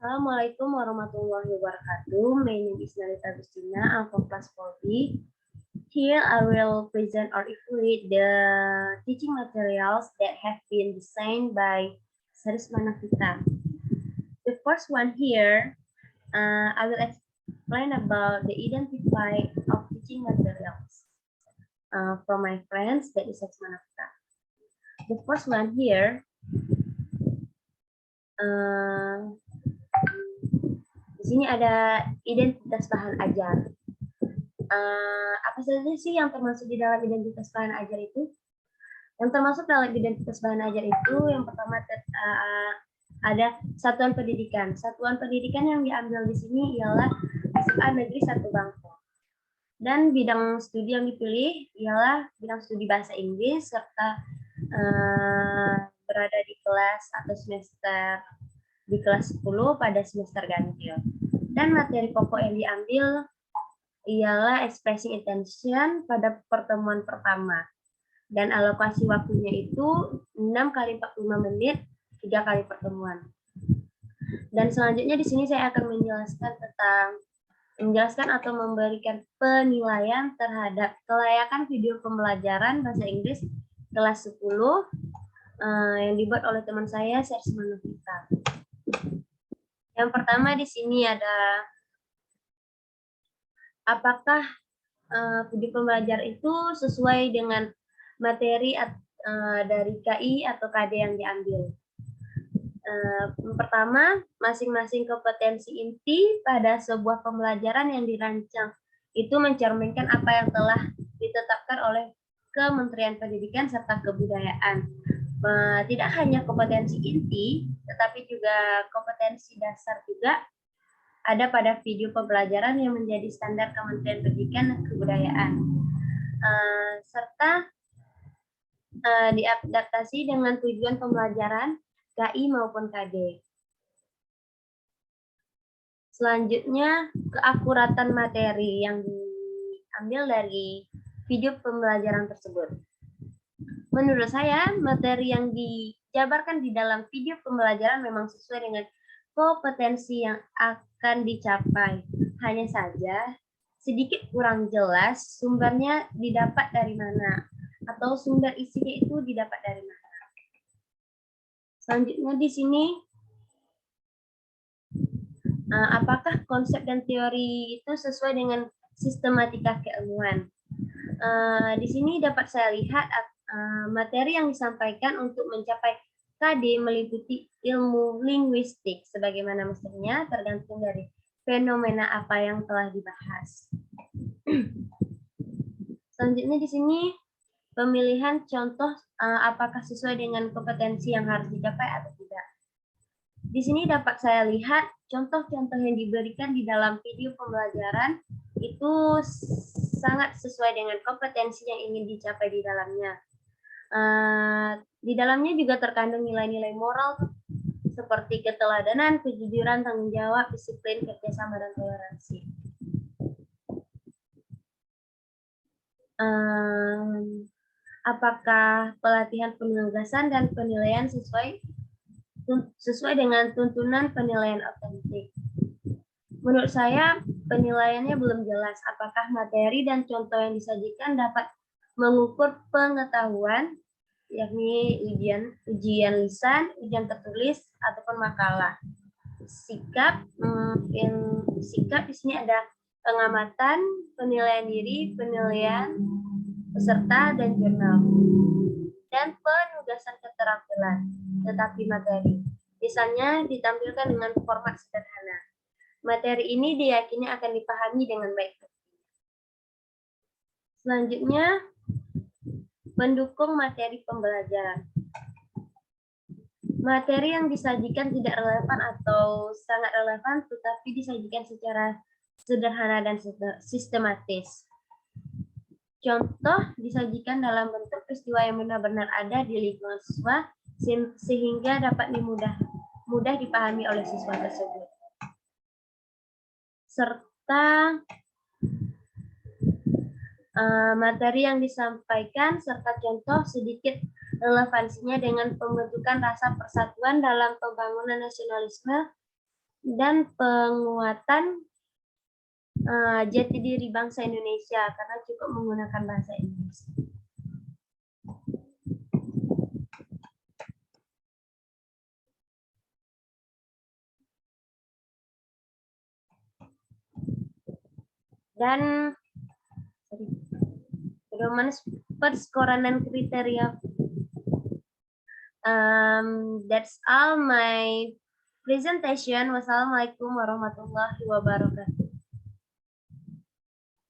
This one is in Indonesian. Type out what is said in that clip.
Assalamualaikum warahmatullahi wabarakatuh. My name is Nalita Agustina. I'm from class 4B. Here I will present or evaluate the teaching materials that have been designed by Sarisma Nafita. The first one here, I will explain about the identify of teaching materials from my friends, that is Sarisma Nafita. The first one here, di sini ada identitas bahan ajar. Apa saja sih yang termasuk di dalam identitas bahan ajar itu? Yang termasuk dalam identitas bahan ajar itu yang pertama ada satuan pendidikan. Satuan pendidikan yang diambil di sini ialah SMA Negeri 1 Bangkok. Dan bidang studi yang dipilih ialah bidang studi bahasa Inggris serta berada di kelas atau semester di kelas 10 pada semester ganjil. Dan materi pokok yang diambil ialah expressing intention pada pertemuan pertama. Dan alokasi waktunya itu 6 kali 45 menit, 3 kali pertemuan. Dan selanjutnya di sini saya akan menjelaskan atau memberikan penilaian terhadap kelayakan video pembelajaran bahasa Inggris kelas 10 yang dibuat oleh teman saya, Sarisma Nafita. Yang pertama di sini ada apakah video pembelajaran itu sesuai dengan materi dari KI atau KD yang diambil. Pertama, masing-masing kompetensi inti pada sebuah pembelajaran yang dirancang itu mencerminkan apa yang telah ditetapkan oleh Kementerian Pendidikan serta Kebudayaan. Tidak hanya kompetensi inti, tetapi juga kompetensi dasar juga ada pada video pembelajaran yang menjadi standar Kementerian Pendidikan dan Kebudayaan, serta diadaptasi dengan tujuan pembelajaran KI maupun KD. Selanjutnya, keakuratan materi yang diambil dari video pembelajaran tersebut. Menurut saya, materi yang dijabarkan di dalam video pembelajaran memang sesuai dengan kompetensi yang akan dicapai. Hanya saja, sedikit kurang jelas sumbernya didapat dari mana, atau sumber isinya itu didapat dari mana. Selanjutnya di sini, apakah konsep dan teori itu sesuai dengan sistematika keilmuan? Di sini dapat saya lihat materi yang disampaikan untuk mencapai KD meliputi ilmu linguistik sebagaimana mestinya tergantung dari fenomena apa yang telah dibahas. Selanjutnya di sini pemilihan contoh apakah sesuai dengan kompetensi yang harus dicapai atau tidak. Di sini dapat saya lihat contoh-contoh yang diberikan di dalam video pembelajaran itu sangat sesuai dengan kompetensi yang ingin dicapai di dalamnya. Di dalamnya juga terkandung nilai-nilai moral seperti keteladanan, kejujuran, tanggung jawab, disiplin, kerjasama, dan toleransi. Apakah pelatihan penugasan dan penilaian sesuai dengan tuntunan penilaian otentik? Menurut saya, penilaiannya belum jelas apakah materi dan contoh yang disajikan dapat mengukur pengetahuan, yakni ujian lisan, ujian tertulis, ataupun makalah. Sikap di sini ada pengamatan, penilaian diri, penilaian peserta, dan jurnal. Dan penugasan keterampilan, tetapi materi. Misalnya ditampilkan dengan format sederhana. Materi ini diyakini akan dipahami dengan baik. Selanjutnya, pendukung materi pembelajaran. Materi yang disajikan tidak relevan atau sangat relevan, tetapi disajikan secara sederhana dan sistematis. Contoh disajikan dalam bentuk peristiwa yang benar-benar ada di lingkungan siswa, sehingga dapat mudah dipahami oleh siswa tersebut. Serta materi yang disampaikan serta contoh sedikit relevansinya dengan pembentukan rasa persatuan dalam pembangunan nasionalisme dan penguatan jati diri bangsa Indonesia karena cukup menggunakan bahasa Inggris. Dan pedoman perskoran dan kriteria. That's all my presentation. Wassalamualaikum warahmatullahi wabarakatuh.